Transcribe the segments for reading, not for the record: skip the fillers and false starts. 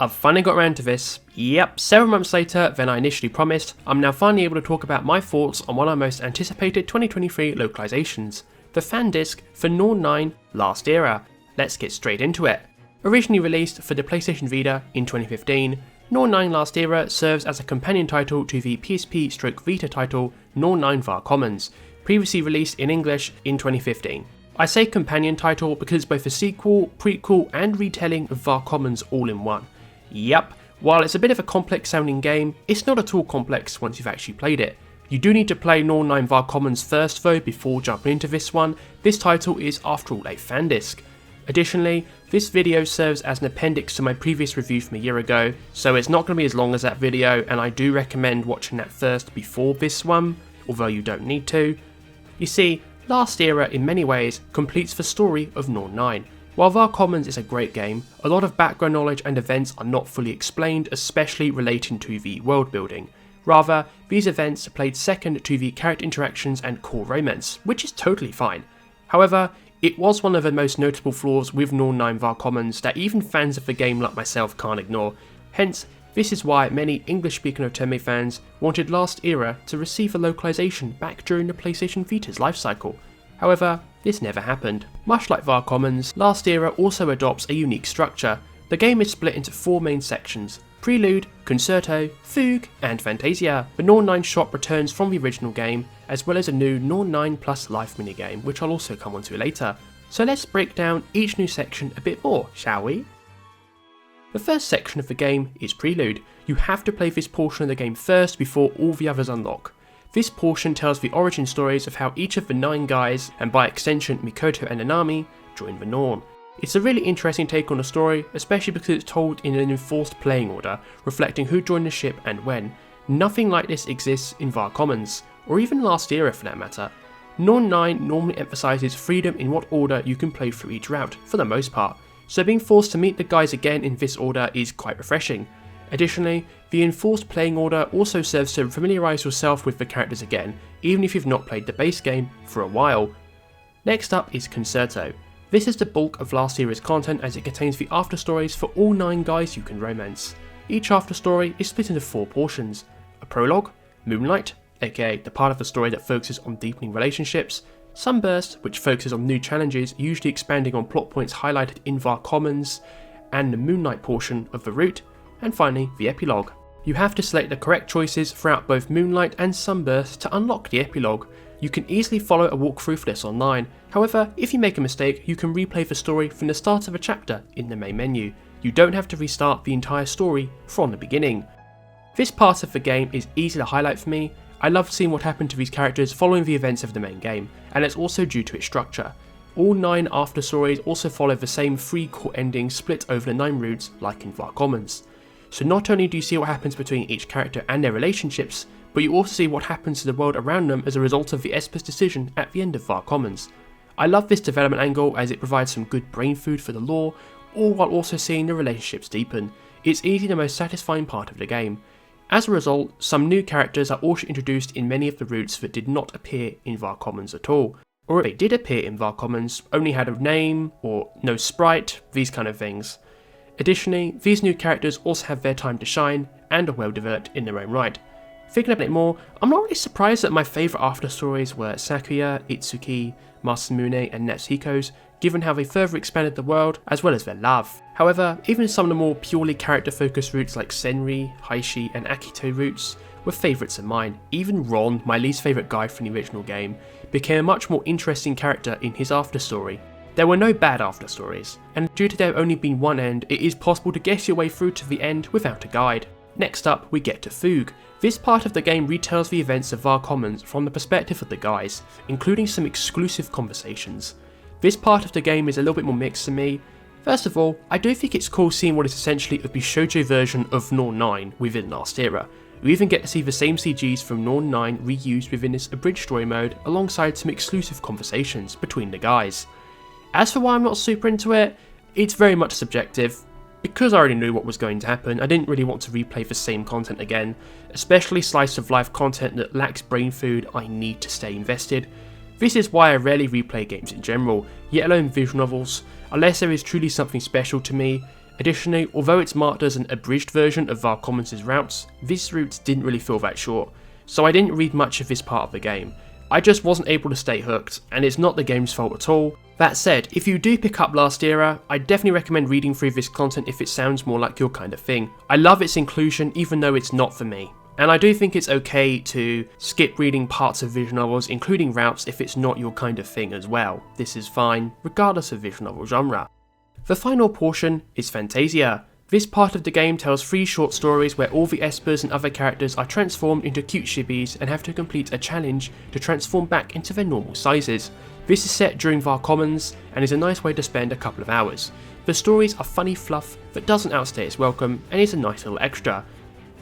I've finally got around to this. Yep, several months later than I initially promised, I'm now finally able to talk about my thoughts on one of my most anticipated 2023 localizations, the fandisc for Norn9 Last Era. Let's get straight into it. Originally released for the PlayStation Vita in 2015, Norn9 Last Era serves as a companion title to the PSP/Vita title Norn9 Var Commons, previously released in English in 2015. I say companion title because it's both a sequel, prequel and retelling of Var Commons all in one. Yep, while it's a bit of a complex sounding game, it's not at all complex once you've actually played it. You do need to play Norn9 Var Commons first though before jumping into this one. This title is after all a fandisc. Additionally, this video serves as an appendix to my previous review from a year ago, so it's not going to be as long as that video, and I do recommend watching that first before this one, although you don't need to. You see, Last Era in many ways completes the story of Norn9. While Var Commons is a great game, a lot of background knowledge and events are not fully explained, especially relating to the world building. Rather, these events are played second to the character interactions and core romance, which is totally fine. However, it was one of the most notable flaws with Norn9 Var Commons that even fans of the game like myself can't ignore. Hence, this is why many English-speaking Otome fans wanted Last Era to receive a localization back during the PlayStation Vita's lifecycle. However, this never happened. Much like Var Commons, Last Era also adopts a unique structure. The game is split into four main sections: Prelude, Concerto, Fugue, and Fantasia. The Norn9 shop returns from the original game, as well as a new Norn9 Plus Life minigame, which I'll also come onto later. So let's break down each new section a bit more, shall we? The first section of the game is Prelude. You have to play this portion of the game first before all the others unlock. This portion tells the origin stories of how each of the 9 guys, and by extension Mikoto and Nanami, joined the Norn. It's a really interesting take on the story, especially because it's told in an enforced playing order, reflecting who joined the ship and when. Nothing like this exists in Var Commons, or even Last Era for that matter. Norn9 normally emphasises freedom in what order you can play through each route, for the most part, so being forced to meet the guys again in this order is quite refreshing. Additionally, the enforced playing order also serves to familiarise yourself with the characters again, even if you've not played the base game for a while. Next up is Concerto. This is the bulk of Last Era's content as it contains the after stories for all 9 guys you can romance. Each after story is split into 4 portions: a prologue, Moonlight, aka the part of the story that focuses on deepening relationships, Sunburst, which focuses on new challenges, usually expanding on plot points highlighted in Var Commons, and the Moonlight portion of the route, and finally the epilogue. You have to select the correct choices throughout both Moonlight and Sunburst to unlock the epilogue. You can easily follow a walkthrough for this online, however if you make a mistake you can replay the story from the start of a chapter in the main menu. You don't have to restart the entire story from the beginning. This part of the game is easy to highlight for me. I love seeing what happened to these characters following the events of the main game, and it's also due to its structure. All 9 after stories also follow the same 3 core endings split over the 9 routes like in Var Commons. So not only do you see what happens between each character and their relationships, but you also see what happens to the world around them as a result of the Esper's decision at the end of Var Commons. I love this development angle as it provides some good brain food for the lore, all while also seeing the relationships deepen. It's easily the most satisfying part of the game. As a result, some new characters are also introduced in many of the routes that did not appear in Var Commons at all, or if they did appear in Var Commons, only had a name or no sprite, these kind of things. Additionally, these new characters also have their time to shine and are well developed in their own right. Thinking about it more, I'm not really surprised that my favourite after stories were Sakuya, Itsuki, Masamune and Natsuhiko's, given how they further expanded the world as well as their love. However, even some of the more purely character focused routes like Senri, Heishi and Akito routes were favourites of mine. Even Ron, my least favourite guy from the original game, became a much more interesting character in his after story. There were no bad after stories, and due to there only being one end, it is possible to guess your way through to the end without a guide. Next up, we get to Fugue. This part of the game retells the events of Var Commons from the perspective of the guys, including some exclusive conversations. This part of the game is a little bit more mixed to me. First of all, I do think it's cool seeing what is essentially a Bishoujo version of Norn9 within Last Era. We even get to see the same CGs from Norn9 reused within this abridged story mode alongside some exclusive conversations between the guys. As for why I'm not super into it, it's very much subjective. Because I already knew what was going to happen, I didn't really want to replay the same content again, especially slice of life content that lacks brain food I need to stay invested. This is why I rarely replay games in general, yet alone visual novels, unless there is truly something special to me, Additionally, although it's marked as an abridged version of Var Commons' routes, these routes didn't really feel that short, so I didn't read much of this part of the game. I just wasn't able to stay hooked, and it's not the game's fault at all. That said, if you do pick up Last Era, I definitely recommend reading through this content if it sounds more like your kind of thing. I love its inclusion even though it's not for me. And I do think it's okay to skip reading parts of visual novels, including routes, if it's not your kind of thing as well. This is fine, regardless of visual novel genre. The final portion is Fantasia. This part of the game tells 3 short stories where all the espers and other characters are transformed into cute shibis and have to complete a challenge to transform back into their normal sizes. This is set during Var Commons and is a nice way to spend a couple of hours. The stories are funny fluff that doesn't outstay its welcome and is a nice little extra.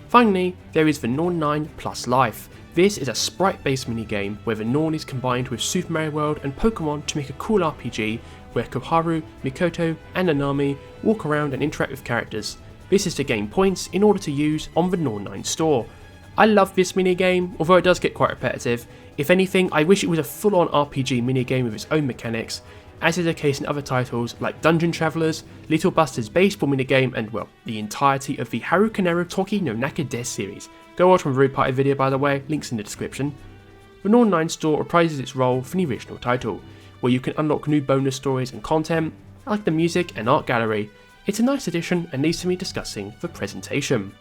Finally, there is the Norn9 Plus Life. This is a sprite-based minigame where the Norn is combined with Super Mario World and Pokemon to make a cool RPG where Koharu, Mikoto and Nanami walk around and interact with characters. This is to gain points in order to use on the Norn9 store. I love this minigame, although it does get quite repetitive. If anything, I wish it was a full-on RPG minigame with its own mechanics, as is the case in other titles like Dungeon Travelers, Little Buster's baseball minigame, and well, the entirety of the Harukanero Toki no Naka Des series. Go watch my review party video by the way, links in the description. The Norn9 store reprises its role from the original title, where you can unlock new bonus stories and content, like the music and art gallery. It's a nice addition and leads to me discussing the presentation.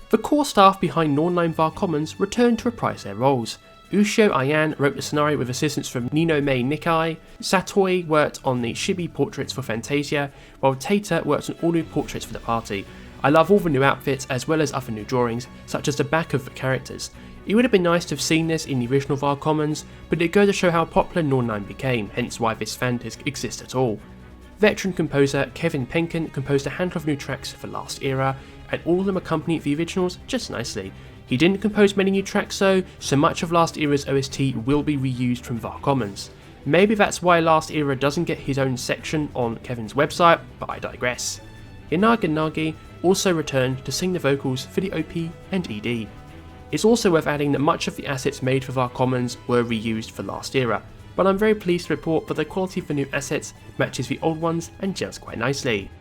The core staff behind Norn9 Var Commons returned to reprise their roles. Ushio Ayan wrote the scenario with assistance from Ninome Nikai, Satoi worked on the chibi portraits for Fantasia, while Tater worked on all new portraits for the party. I love all the new outfits as well as other new drawings, such as the back of the characters. It would have been nice to have seen this in the original Var Commons, but it goes to show how popular Norn9 became, hence why this fandisc exists at all. Veteran composer Kevin Penkin composed a handful of new tracks for Last Era, and all of them accompany the originals just nicely. He didn't compose many new tracks though, so much of Last Era's OST will be reused from Var Commons. Maybe that's why Last Era doesn't get his own section on Kevin's website, but I digress. Yanaga Nagi also returned to sing the vocals for the OP and ED. It's also worth adding that much of the assets made for Var Commons were reused for Last Era, but I'm very pleased to report that the quality of the new assets matches the old ones and gels quite nicely.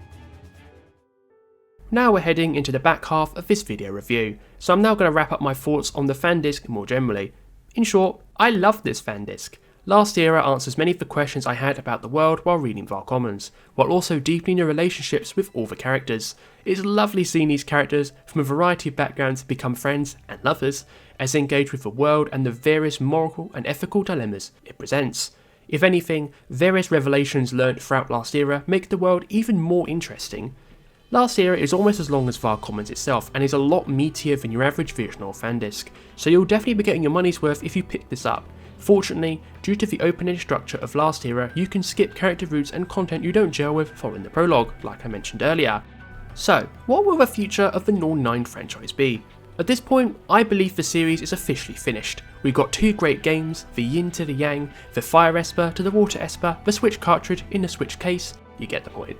Now we're heading into the back half of this video review, so I'm now going to wrap up my thoughts on the fandisc more generally. In short, I love this fandisc. Last Era answers many of the questions I had about the world while reading Var Commons, while also deepening the relationships with all the characters. It's lovely seeing these characters from a variety of backgrounds become friends and lovers as they engage with the world and the various moral and ethical dilemmas it presents. If anything, various revelations learnt throughout Last Era make the world even more interesting. Last Era is almost as long as Var Commons itself and is a lot meatier than your average visual fandisc, so you'll definitely be getting your money's worth if you pick this up. Fortunately, due to the open-ended structure of Last Era, you can skip character routes and content you don't gel with following the prologue, like I mentioned earlier. So, what will the future of the Norn9 franchise be? At this point, I believe the series is officially finished. We've got 2 great games, the yin to the yang, the fire esper to the water esper, the Switch cartridge in the Switch case, you get the point.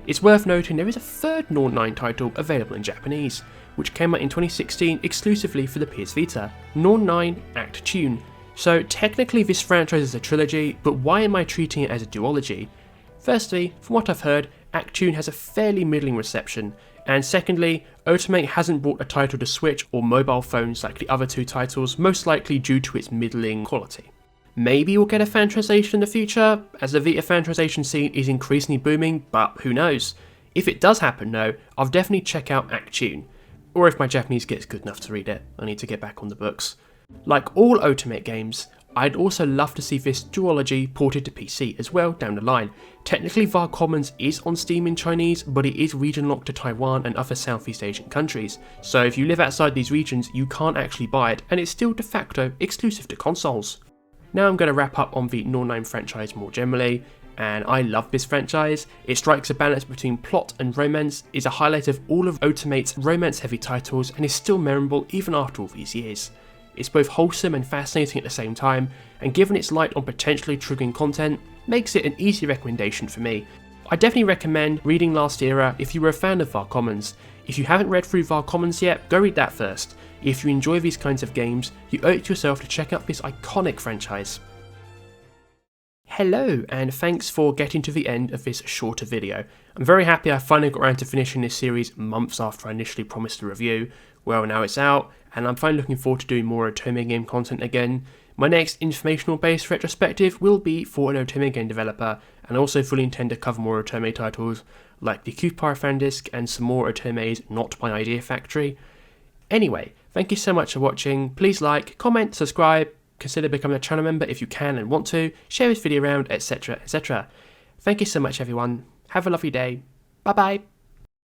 It's worth noting there is a 3rd Norn9 title available in Japanese, which came out in 2016 exclusively for the PS Vita, Norn9 Act Tune. So technically this franchise is a trilogy, but why am I treating it as a duology? Firstly, from what I've heard, Act Tune has a fairly middling reception, and secondly, Otome hasn't brought a title to Switch or mobile phones like the other 2 titles, most likely due to its middling quality. Maybe we'll get a fan translation in the future, as the Vita fan translation scene is increasingly booming, but who knows. If it does happen though, I'll definitely check out Act Tune. Or if my Japanese gets good enough to read it, I need to get back on the books. Like all Otome games, I'd also love to see this duology ported to PC as well down the line. Technically Var Commons is on Steam in Chinese, but it is region locked to Taiwan and other Southeast Asian countries, so if you live outside these regions you can't actually buy it, and it's still de facto exclusive to consoles. Now I'm going to wrap up on the Norn9 franchise more generally, and I love this franchise. It strikes a balance between plot and romance, is a highlight of all of Otome's romance heavy titles, and is still memorable even after all these years. It's both wholesome and fascinating at the same time, and given its light on potentially triggering content, makes it an easy recommendation for me. I definitely recommend reading Last Era if you were a fan of Var Commons. If you haven't read through Var Commons yet, go read that first. If you enjoy these kinds of games, you owe it to yourself to check out this iconic franchise. Hello, and thanks for getting to the end of this shorter video. I'm very happy I finally got around to finishing this series months after I initially promised a review. Well, now it's out, and I'm finally looking forward to doing more Otome game content again. My next informational-based retrospective will be for an Otome game developer, and I also fully intend to cover more Otome titles, like the Cupar fandisc and some more Otome's Not My Idea Factory. Anyway, thank you so much for watching. Please like, comment, subscribe, consider becoming a channel member if you can and want to, share this video around, etc, etc. Thank you so much everyone, have a lovely day, bye bye.